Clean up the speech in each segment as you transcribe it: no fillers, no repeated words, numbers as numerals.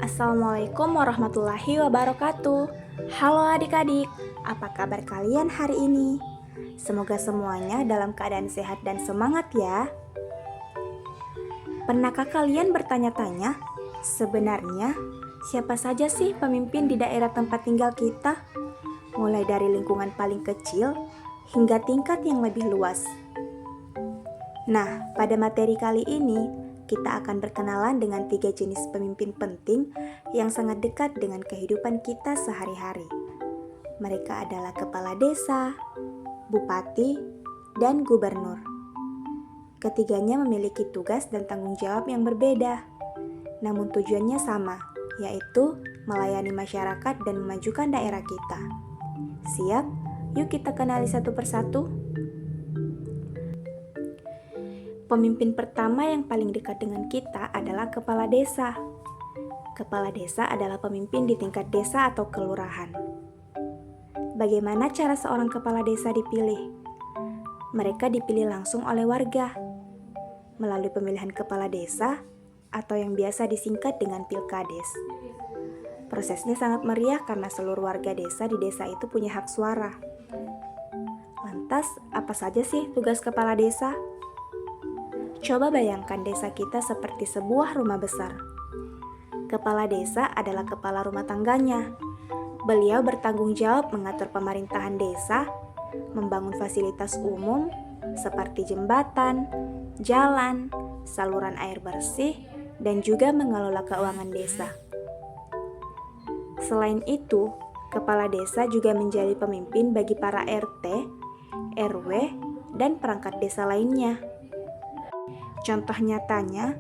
Assalamualaikum warahmatullahi wabarakatuh. Halo adik-adik, apa kabar kalian hari ini? Semoga semuanya dalam keadaan sehat dan semangat ya. Pernahkah kalian bertanya-tanya, sebenarnya siapa saja sih pemimpin di daerah tempat tinggal kita? Mulai dari lingkungan paling kecil hingga tingkat yang lebih luas. Nah, pada materi kali ini, kita akan berkenalan dengan 3 jenis pemimpin penting yang sangat dekat dengan kehidupan kita sehari-hari. Mereka adalah kepala desa, bupati, dan gubernur. Ketiganya memiliki tugas dan tanggung jawab yang berbeda, namun tujuannya sama, yaitu melayani masyarakat dan memajukan daerah kita. Siap? Yuk kita kenali satu persatu. Pemimpin pertama yang paling dekat dengan kita adalah kepala desa. Kepala desa adalah pemimpin di tingkat desa atau kelurahan. Bagaimana cara seorang kepala desa dipilih? Mereka dipilih langsung oleh warga melalui pemilihan kepala desa atau yang biasa disingkat dengan pilkades. Prosesnya sangat meriah karena seluruh warga desa di desa itu punya hak suara. Lantas, apa saja sih tugas kepala desa? Coba bayangkan desa kita seperti sebuah rumah besar. Kepala desa adalah kepala rumah tangganya. Beliau bertanggung jawab mengatur pemerintahan desa, membangun fasilitas umum seperti jembatan, jalan, saluran air bersih, dan juga mengelola keuangan desa. Selain itu, kepala desa juga menjadi pemimpin bagi para RT, RW, dan perangkat desa lainnya. Contoh nyatanya,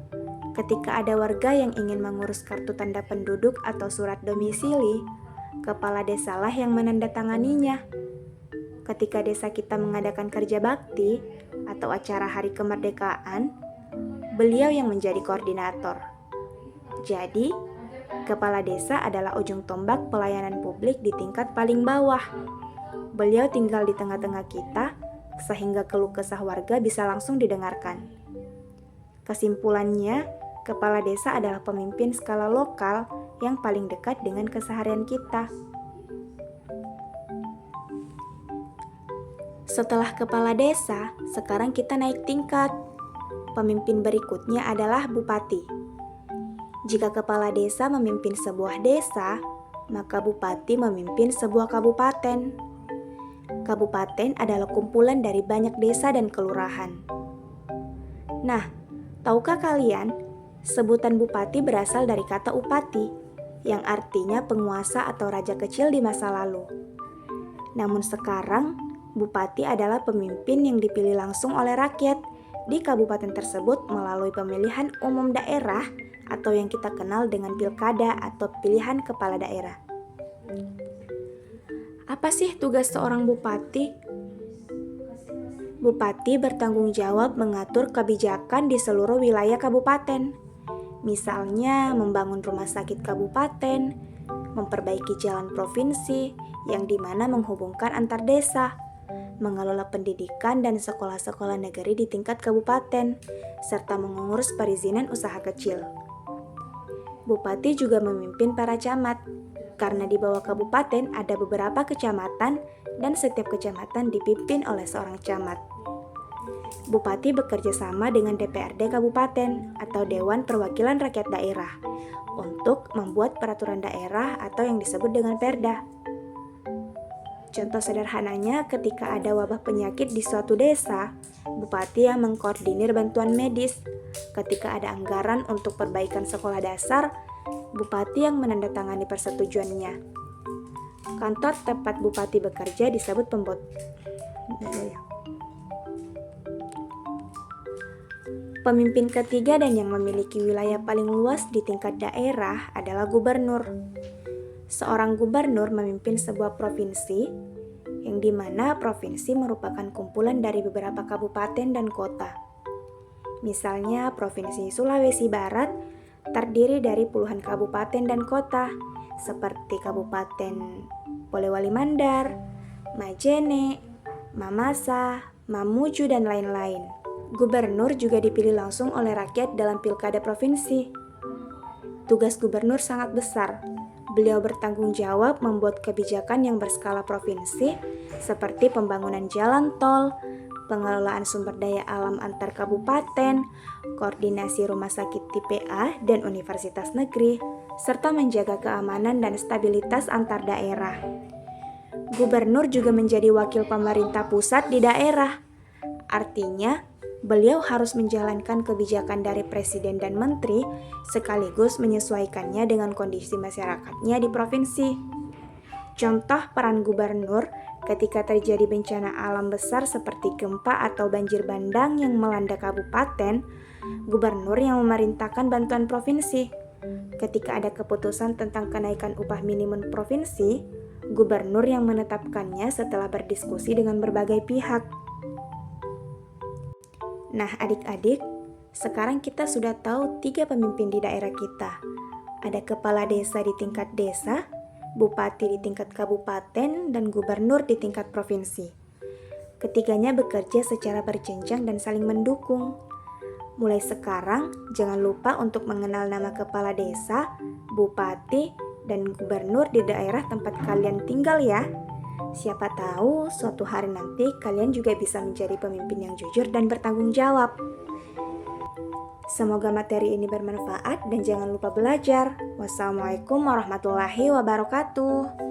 ketika ada warga yang ingin mengurus kartu tanda penduduk atau surat domisili, kepala desalah yang menandatanganinya. Ketika desa kita mengadakan kerja bakti atau acara hari kemerdekaan, beliau yang menjadi koordinator. Jadi, kepala desa adalah ujung tombak pelayanan publik di tingkat paling bawah. Beliau tinggal di tengah-tengah kita, sehingga keluh kesah warga bisa langsung didengarkan. Kesimpulannya, kepala desa adalah pemimpin skala lokal yang paling dekat dengan keseharian kita. Setelah kepala desa, sekarang kita naik tingkat. Pemimpin berikutnya adalah bupati. Jika kepala desa memimpin sebuah desa, maka bupati memimpin sebuah kabupaten. Kabupaten adalah kumpulan dari banyak desa dan kelurahan. Nah, tahukah kalian, sebutan bupati berasal dari kata upati, yang artinya penguasa atau raja kecil di masa lalu. Namun sekarang, bupati adalah pemimpin yang dipilih langsung oleh rakyat di kabupaten tersebut melalui pemilihan umum daerah atau yang kita kenal dengan pilkada atau pilihan kepala daerah. Apa sih tugas seorang bupati? Bupati bertanggung jawab mengatur kebijakan di seluruh wilayah kabupaten. Misalnya, membangun rumah sakit kabupaten, memperbaiki jalan provinsi yang dimana menghubungkan antar desa, mengelola pendidikan dan sekolah-sekolah negeri di tingkat kabupaten, serta mengurus perizinan usaha kecil. Bupati juga memimpin para camat, karena di bawah kabupaten ada beberapa kecamatan dan setiap kecamatan dipimpin oleh seorang camat. Bupati bekerja sama dengan DPRD kabupaten atau Dewan Perwakilan Rakyat Daerah untuk membuat peraturan daerah atau yang disebut dengan Perda. Contoh sederhananya, ketika ada wabah penyakit di suatu desa, bupati yang mengkoordinir bantuan medis. Ketika ada anggaran untuk perbaikan sekolah dasar, bupati yang menandatangani persetujuannya. Kantor tempat bupati bekerja disebut Pemimpin ketiga dan yang memiliki wilayah paling luas di tingkat daerah adalah gubernur. Seorang gubernur memimpin sebuah provinsi, yang dimana provinsi merupakan kumpulan dari beberapa kabupaten dan kota. Misalnya, Provinsi Sulawesi Barat terdiri dari puluhan kabupaten dan kota, seperti Kabupaten Polewali Mandar, Majene, Mamasa, Mamuju, dan lain-lain. Gubernur juga dipilih langsung oleh rakyat dalam pilkada provinsi. Tugas gubernur sangat besar. Beliau bertanggung jawab membuat kebijakan yang berskala provinsi seperti pembangunan jalan tol, pengelolaan sumber daya alam antar kabupaten, koordinasi rumah sakit TPA dan universitas negeri, serta menjaga keamanan dan stabilitas antar daerah. Gubernur juga menjadi wakil pemerintah pusat di daerah. Artinya, beliau harus menjalankan kebijakan dari presiden dan menteri sekaligus menyesuaikannya dengan kondisi masyarakatnya di provinsi. Contoh peran gubernur ketika terjadi bencana alam besar seperti gempa atau banjir bandang yang melanda kabupaten, gubernur yang memerintahkan bantuan provinsi. Ketika ada keputusan tentang kenaikan upah minimum provinsi, gubernur yang menetapkannya setelah berdiskusi dengan berbagai pihak. Nah, adik-adik, sekarang kita sudah tahu 3 pemimpin di daerah kita. Ada kepala desa di tingkat desa, bupati di tingkat kabupaten, dan gubernur di tingkat provinsi. Ketiganya bekerja secara berjenjang dan saling mendukung. Mulai sekarang, jangan lupa untuk mengenal nama kepala desa, bupati, dan gubernur di daerah tempat kalian tinggal ya. Siapa tahu suatu hari nanti kalian juga bisa menjadi pemimpin yang jujur dan bertanggung jawab. Semoga materi ini bermanfaat dan jangan lupa belajar. Wassalamualaikum warahmatullahi wabarakatuh.